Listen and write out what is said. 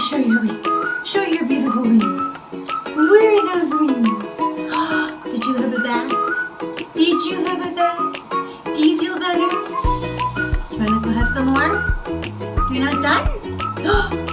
show your wings. Show your beautiful wings. Where are those wings? Did you have a bath? Did you have a bath? Do you feel better? Do you want to go have some more? You're not done?